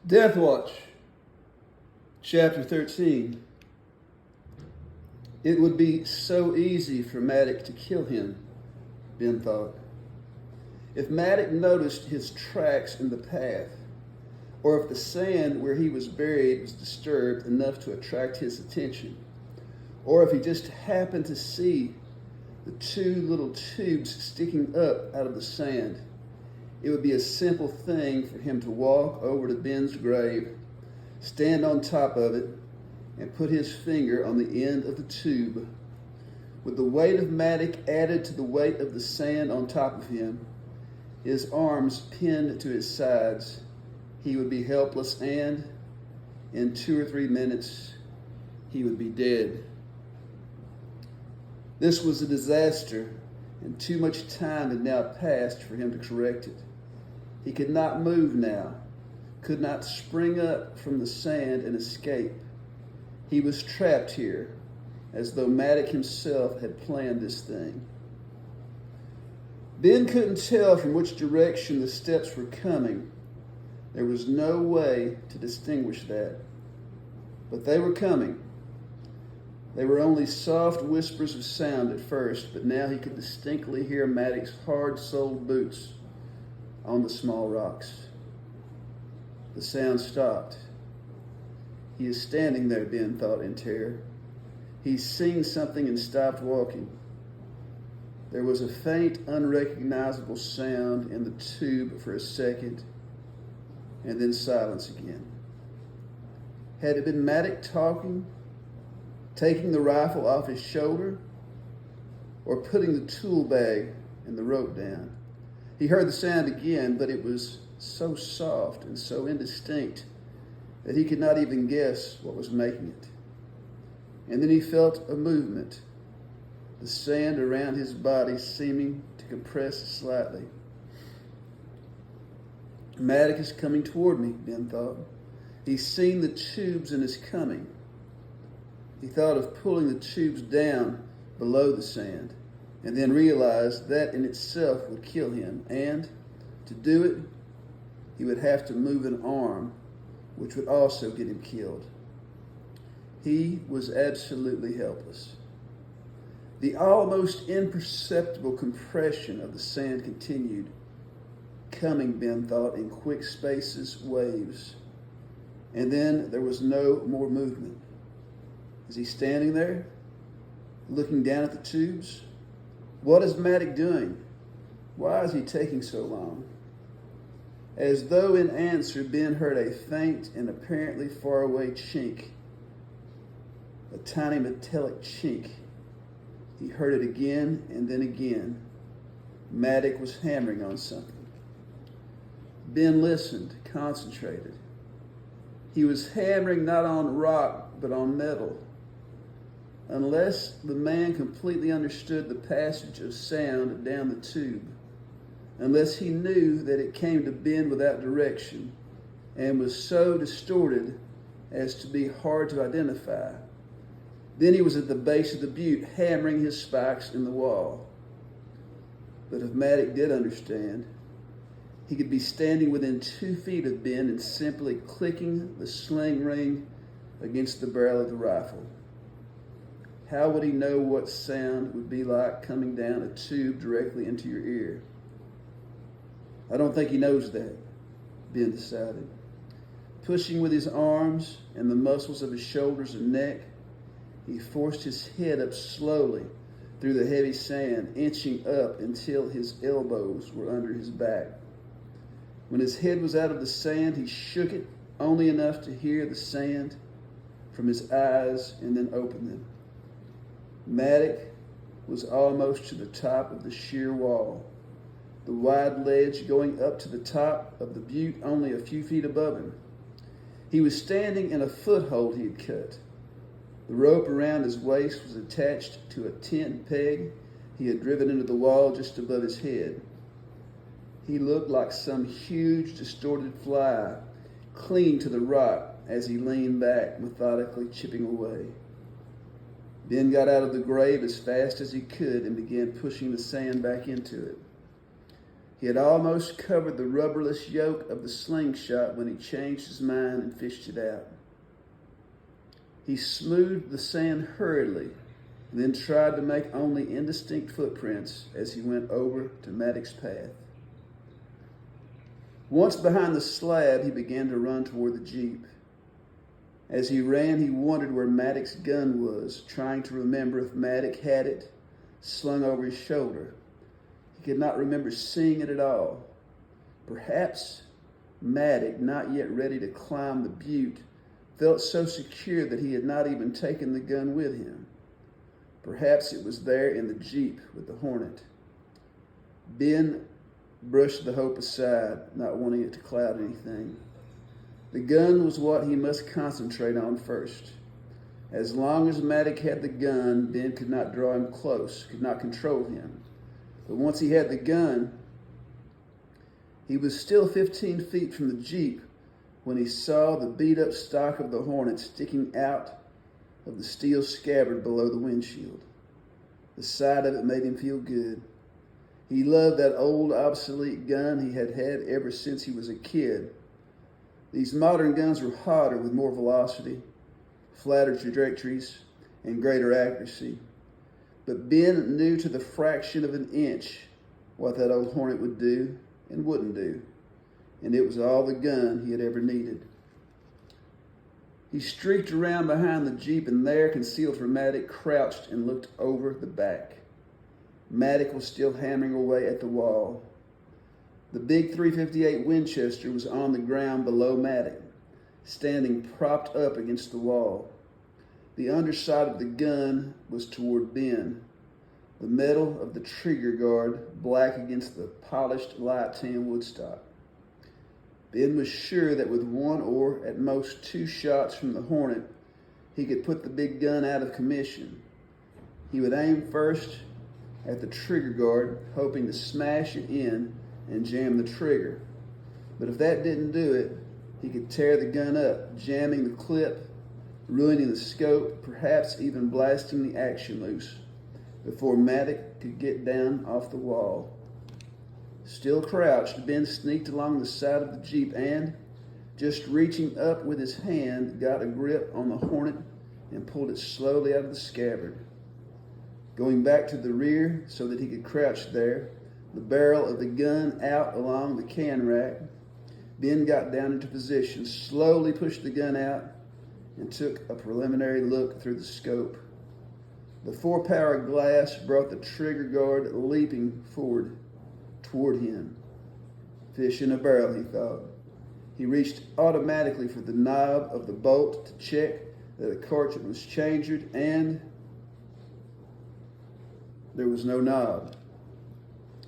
Deathwatch Chapter 13. It would be so easy for Maddox to kill him, Ben thought. If Maddox noticed his tracks in the path, or if the sand where he was buried was disturbed enough to attract his attention, or if he just happened to see the two little tubes sticking up out of the sand, it would be a simple thing for him to walk over to Ben's grave, stand on top of it, and put his finger on the end of the tube. With the weight of Maddox added to the weight of the sand on top of him, his arms pinned to his sides, he would be helpless, and in 2 or 3 minutes, he would be dead. This was a disaster, and too much time had now passed for him to correct it. He could not move now, could not spring up from the sand and escape. He was trapped here, as though Maddox himself had planned this thing. Ben couldn't tell from which direction the steps were coming. There was no way to distinguish that. But they were coming. They were only soft whispers of sound at first, but now he could distinctly hear Maddox's hard-soled boots on the small rocks. The sound stopped. He is standing there, Ben thought in terror. He's seen something and stopped walking. There was a faint, unrecognizable sound in the tube for a second, and then silence again. Had it been Maddox talking, taking the rifle off his shoulder, or putting the tool bag and the rope down? He heard the sound again, but it was so soft and so indistinct that he could not even guess what was making it. And then he felt a movement, the sand around his body seeming to compress slightly. Maddox is coming toward me, Ben thought. He's seen the tubes and is coming. He thought of pulling the tubes down below the sand, and then realized that in itself would kill him, and to do it, he would have to move an arm, which would also get him killed. He was absolutely helpless. The almost imperceptible compression of the sand continued, coming, Ben thought, in quick spaces, waves. And then there was no more movement. Is he standing there, looking down at the tubes? What is Maddox doing? Why is he taking so long? As though in answer, Ben heard a faint and apparently faraway chink, a tiny metallic chink. He heard it again and then again. Maddox was hammering on something. Ben listened, concentrated. He was hammering not on rock, but on metal. Unless the man completely understood the passage of sound down the tube, unless he knew that it came to Ben without direction and was so distorted as to be hard to identify, then he was at the base of the butte, hammering his spikes in the wall. But if Maddox did understand, he could be standing within 2 feet of Ben and simply clicking the sling ring against the barrel of the rifle. How would he know what sound would be like coming down a tube directly into your ear? I don't think he knows that, Ben decided. Pushing with his arms and the muscles of his shoulders and neck, he forced his head up slowly through the heavy sand, inching up until his elbows were under his back. When his head was out of the sand, he shook it only enough to hear the sand from his eyes and then opened them. Maddox was almost to the top of the sheer wall, the wide ledge going up to the top of the butte only a few feet above him. He was standing in a foothold he had cut. The rope around his waist was attached to a tent peg he had driven into the wall just above his head. He looked like some huge, distorted fly clinging to the rock as he leaned back, methodically chipping away. Ben got out of the grave as fast as he could and began pushing the sand back into it. He had almost covered the rubberless yoke of the slingshot when he changed his mind and fished it out. He smoothed the sand hurriedly and then tried to make only indistinct footprints as he went over to Maddox's path. Once behind the slab, he began to run toward the Jeep. As he ran, he wondered where Maddox's gun was, trying to remember if Maddox had it slung over his shoulder. He could not remember seeing it at all. Perhaps Maddox, not yet ready to climb the butte, felt so secure that he had not even taken the gun with him. Perhaps it was there in the Jeep with the Hornet. Ben brushed the hope aside, not wanting it to cloud anything. The gun was what he must concentrate on first. As long as Maddox had the gun, Ben could not draw him close, could not control him. But once he had the gun, he was still 15 feet from the Jeep when he saw the beat-up stock of the Hornet sticking out of the steel scabbard below the windshield. The sight of it made him feel good. He loved that old, obsolete gun he had had ever since he was a kid. These modern guns were hotter with more velocity, flatter trajectories, and greater accuracy. But Ben knew to the fraction of an inch what that old Hornet would do and wouldn't do. And it was all the gun he had ever needed. He streaked around behind the Jeep, and there, concealed from Maddox, crouched and looked over the back. Maddox was still hammering away at the wall. The big .358 Winchester was on the ground below Maddox, standing propped up against the wall. The underside of the gun was toward Ben, the metal of the trigger guard black against the polished light tan woodstock. Ben was sure that with one or at most two shots from the Hornet, he could put the big gun out of commission. He would aim first at the trigger guard, hoping to smash it in and jam the trigger. But if that didn't do it, he could tear the gun up, jamming the clip, ruining the scope, perhaps even blasting the action loose before Maddox could get down off the wall. Still crouched, Ben sneaked along the side of the Jeep and, just reaching up with his hand, got a grip on the Hornet and pulled it slowly out of the scabbard. Going back to the rear so that he could crouch there, the barrel of the gun out along the can rack, Ben got down into position, slowly pushed the gun out, and took a preliminary look through the scope. The 4-power glass brought the trigger guard leaping forward toward him. Fish in a barrel, he thought. He reached automatically for the knob of the bolt to check that the cartridge was changed, and there was no knob.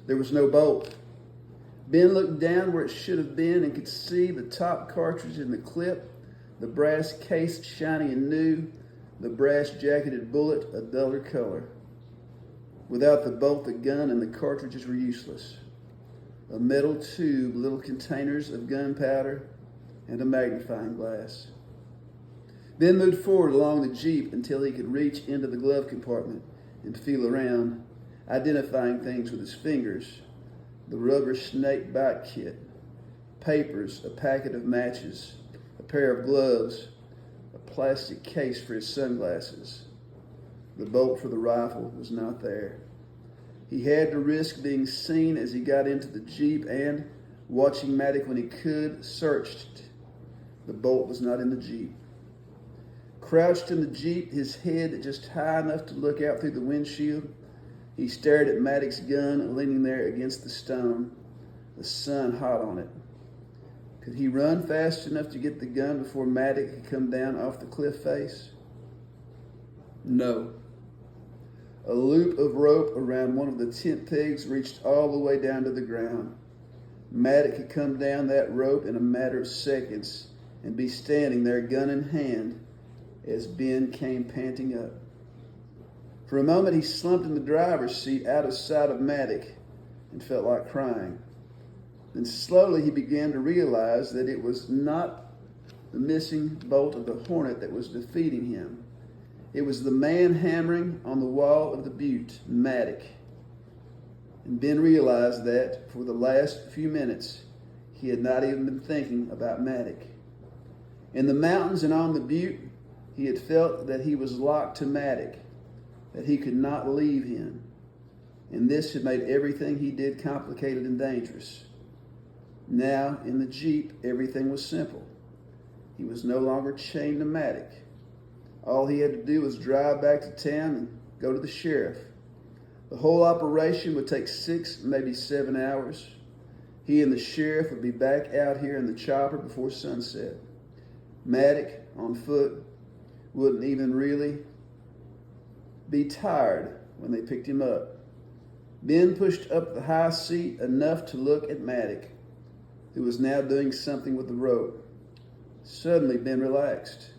There was no bolt. Ben looked down where it should have been and could see the top cartridge in the clip, the brass case shiny and new, the brass jacketed bullet a duller color. Without the bolt, the gun and the cartridges were useless. A metal tube, little containers of gunpowder, and a magnifying glass. Ben moved forward along the Jeep until he could reach into the glove compartment and feel around, identifying things with his fingers. The rubber snake bite kit, papers, a packet of matches, a pair of gloves, a plastic case for his sunglasses. The bolt for the rifle was not there. He had to risk being seen as he got into the Jeep and, watching Maddox when he could, searched. The bolt was not in the Jeep. Crouched in the Jeep, his head just high enough to look out through the windshield, he stared at Maddox's gun leaning there against the stone, the sun hot on it. Could he run fast enough to get the gun before Maddox could come down off the cliff face? No. A loop of rope around one of the tent pegs reached all the way down to the ground. Maddox could come down that rope in a matter of seconds and be standing there, gun in hand, as Ben came panting up. For a moment, he slumped in the driver's seat out of sight of Maddox and felt like crying. Then slowly he began to realize that it was not the missing bolt of the Hornet that was defeating him. It was the man hammering on the wall of the butte, Maddox. And Ben realized that for the last few minutes, he had not even been thinking about Matic. In the mountains and on the butte, he had felt that he was locked to Matic, that he could not leave him. And this had made everything he did complicated and dangerous. Now, in the Jeep, everything was simple. He was no longer chained to Matic. All he had to do was drive back to town and go to the sheriff. The whole operation would take 6, maybe 7 hours. He and the sheriff would be back out here in the chopper before sunset. Matic, on foot, wouldn't even really be tired when they picked him up. Ben pushed up the high seat enough to look at Matic, who was now doing something with the rope. Suddenly, Ben relaxed,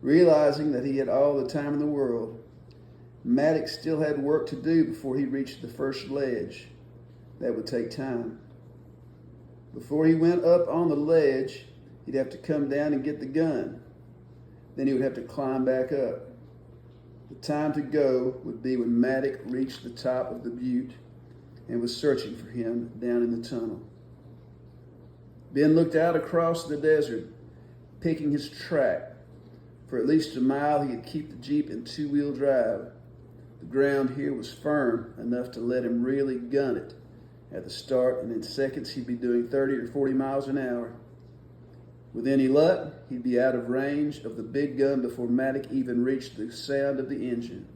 realizing that he had all the time in the world. Matic still had work to do before he reached the first ledge. That would take time. Before he went up on the ledge, he'd have to come down and get the gun. Then he would have to climb back up. The time to go would be when Matic reached the top of the butte and was searching for him down in the tunnel. Ben looked out across the desert, picking his track. For at least a mile, he could keep the Jeep in two-wheel drive. The ground here was firm enough to let him really gun it at the start, and in seconds he'd be doing 30 or 40 miles an hour. With any luck, he'd be out of range of the big gun before Matic even reached the sound of the engine.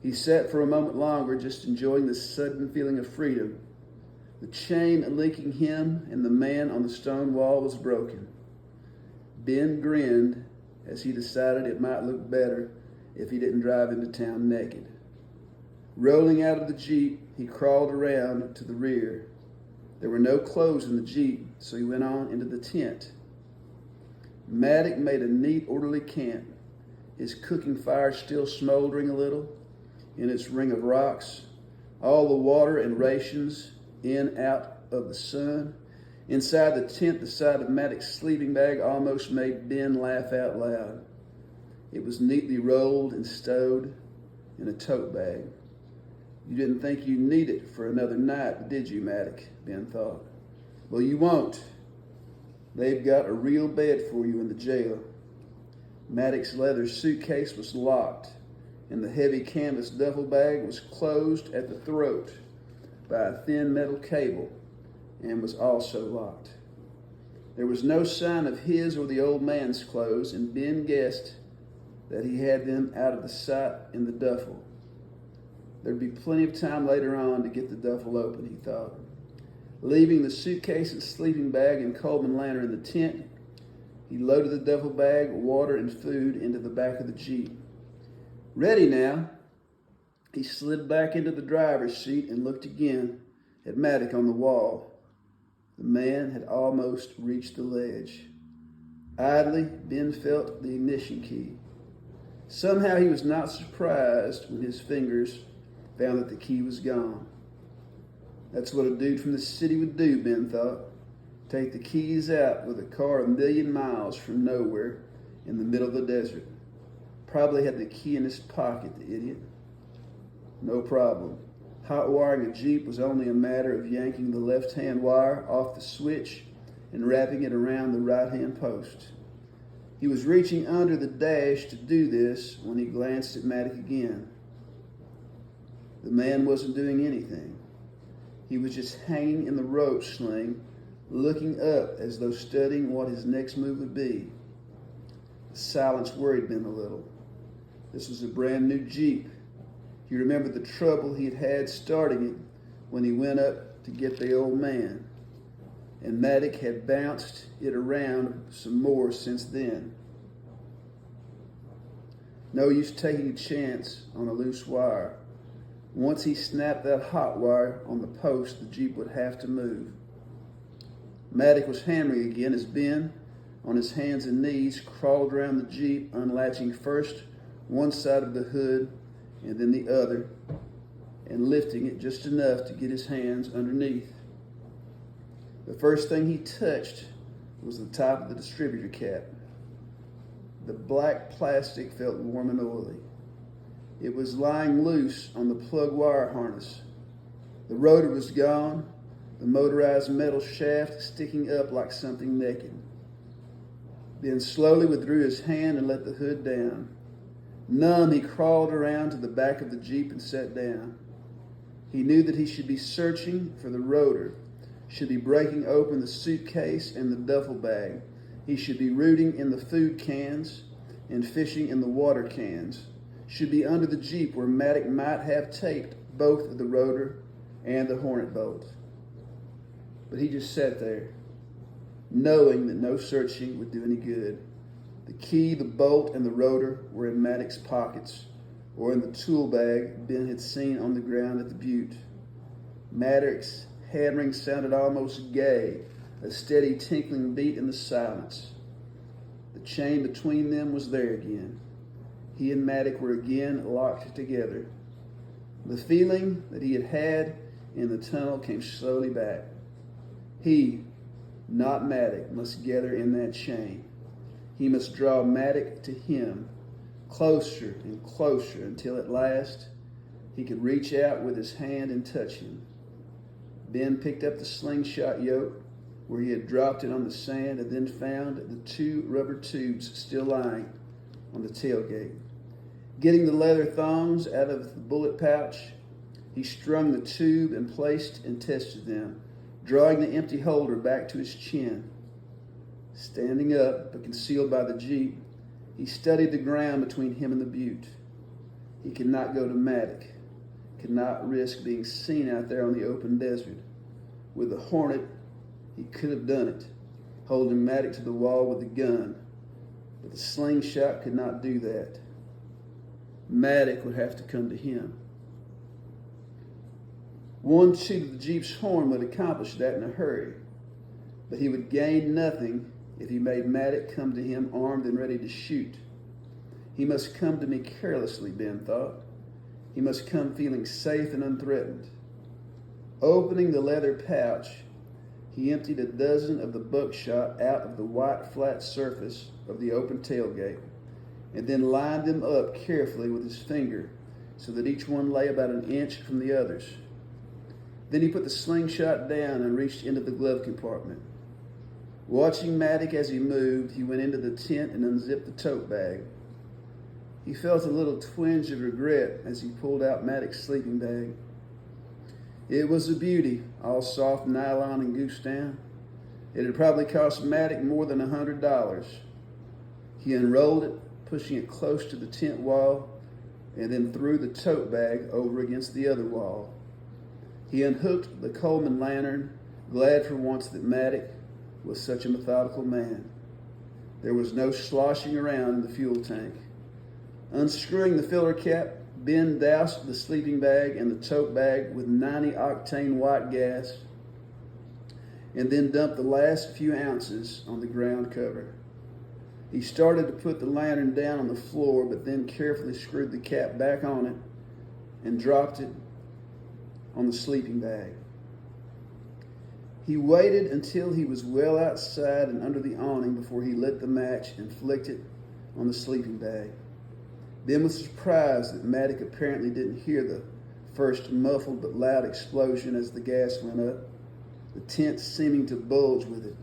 He sat for a moment longer, just enjoying the sudden feeling of freedom. The chain linking him and the man on the stone wall was broken. Ben grinned as he decided it might look better if he didn't drive into town naked. Rolling out of the Jeep, he crawled around to the rear. There were no clothes in the Jeep, so he went on into the tent. Matic made a neat, orderly camp, his cooking fire still smoldering a little in its ring of rocks, all the water and rations in out of the sun. Inside the tent, the side of Matic's sleeping bag almost made Ben laugh out loud. It was neatly rolled and stowed in a tote bag. You didn't think you'd need it for another night, did you, Matic? Ben thought. Well, you won't. They've got a real bed for you in the jail. Matic's leather suitcase was locked, and the heavy canvas duffel bag was closed at the throat by a thin metal cable and was also locked. There was no sign of his or the old man's clothes, and Ben guessed that he had them out of the sight in the duffel. There'd be plenty of time later on to get the duffel open, he thought. Leaving the suitcase and sleeping bag and Coleman lantern in the tent, he loaded the duffel bag, water, and food into the back of the Jeep. Ready now, he slid back into the driver's seat and looked again at Matic on the wall. The man had almost reached the ledge. Idly, Ben felt the ignition key. Somehow he was not surprised when his fingers found that the key was gone. That's what a dude from the city would do, Ben thought. Take the keys out with a car a million miles from nowhere in the middle of the desert. Probably had the key in his pocket, the idiot. No problem. Hot wiring a Jeep was only a matter of yanking the left-hand wire off the switch and wrapping it around the right-hand post. He was reaching under the dash to do this when he glanced at Matic again. The man wasn't doing anything. He was just hanging in the rope sling, looking up as though studying what his next move would be. The silence worried Ben a little. This was a brand new Jeep. He remembered the trouble he had had starting it when he went up to get the old man, and Matic had bounced it around some more since then. No use taking a chance on a loose wire. Once he snapped that hot wire on the post, the Jeep would have to move. Matic was hammering again as Ben, on his hands and knees, crawled around the Jeep, unlatching first one side of the hood and then the other, and lifting it just enough to get his hands underneath. The first thing he touched was the top of the distributor cap. The black plastic felt warm and oily. It was lying loose on the plug wire harness. The rotor was gone, the motorized metal shaft sticking up like something naked. Ben slowly withdrew his hand and let the hood down. Numb, he crawled around to the back of the Jeep and sat down. He knew that he should be searching for the rotor, should be breaking open the suitcase and the duffel bag. He should be rooting in the food cans and fishing in the water cans, should be under the Jeep where Maddox might have taped both the rotor and the hornet bolt. But he just sat there, knowing that no searching would do any good. The key, the bolt, and the rotor were in Maddox's pockets, or in the tool bag Ben had seen on the ground at the butte. Maddox's hammering sounded almost gay, a steady tinkling beat in the silence. The chain between them was there again. He and Maddox were again locked together. The feeling that he had had in the tunnel came slowly back. He, not Maddox, must gather in that chain. He must draw Maddox to him, closer and closer, until at last he could reach out with his hand and touch him. Ben picked up the slingshot yoke where he had dropped it on the sand and then found the 2 rubber tubes still lying on the tailgate. Getting the leather thongs out of the bullet pouch, he strung the tube and placed and tested them, drawing the empty holder back to his chin. Standing up, but concealed by the Jeep, he studied the ground between him and the butte. He could not go to Maddox, could not risk being seen out there on the open desert. With the Hornet, he could have done it, holding Maddox to the wall with the gun, but the slingshot could not do that. Maddox would have to come to him. One shoot of the Jeep's horn would accomplish that in a hurry, but he would gain nothing if he made Maddox come to him armed and ready to shoot. He must come to me carelessly, Ben thought. He must come feeling safe and unthreatened. Opening the leather pouch, he emptied a dozen of the buckshot out of the white flat surface of the open tailgate, and then lined them up carefully with his finger so that each one lay about an inch from the others. Then he put the slingshot down and reached into the glove compartment. Watching Maddox as he moved, he went into the tent and unzipped the tote bag. He felt a little twinge of regret as he pulled out Maddox's sleeping bag. It was a beauty, all soft nylon and goose down. It had probably cost Maddox more than $100. He unrolled it, pushing it close to the tent wall, and then threw the tote bag over against the other wall. He unhooked the Coleman lantern, glad for once that Maddox was such a methodical man. There was no sloshing around in the fuel tank. Unscrewing the filler cap, Ben doused the sleeping bag and the tote bag with 90-octane white gas, and then dumped the last few ounces on the ground cover. He started to put the lantern down on the floor, but then carefully screwed the cap back on it and dropped it on the sleeping bag. He waited until he was well outside and under the awning before he lit the match and flicked it on the sleeping bag. Ben was surprised that Maddox apparently didn't hear the first muffled but loud explosion as the gas went up, the tent seeming to bulge with it.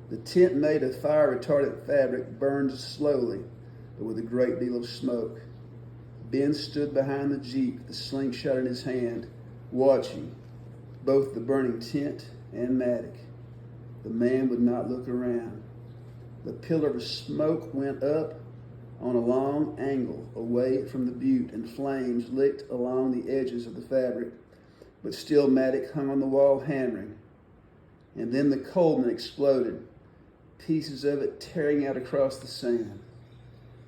The tent made of fire-retardant fabric burned slowly, but with a great deal of smoke. Ben stood behind the Jeep, the slingshot in his hand, watching both the burning tent and Maddox. The man would not look around. The pillar of smoke went up on a long angle away from the butte, and flames licked along the edges of the fabric, but still Maddox hung on the wall hammering. And then the Coleman exploded, pieces of it tearing out across the sand.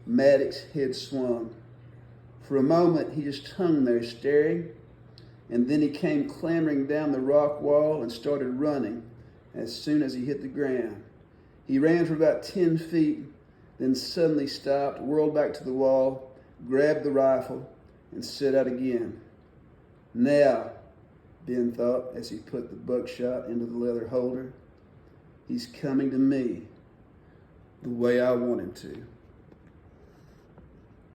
Maddox's head swung. For a moment he just hung there staring, and then he came clambering down the rock wall and started running as soon as he hit the ground. He ran for about 10 feet, then suddenly stopped, whirled back to the wall, grabbed the rifle, and set out again. Now, Ben thought as he put the buckshot into the leather holder, he's coming to me the way I want him to.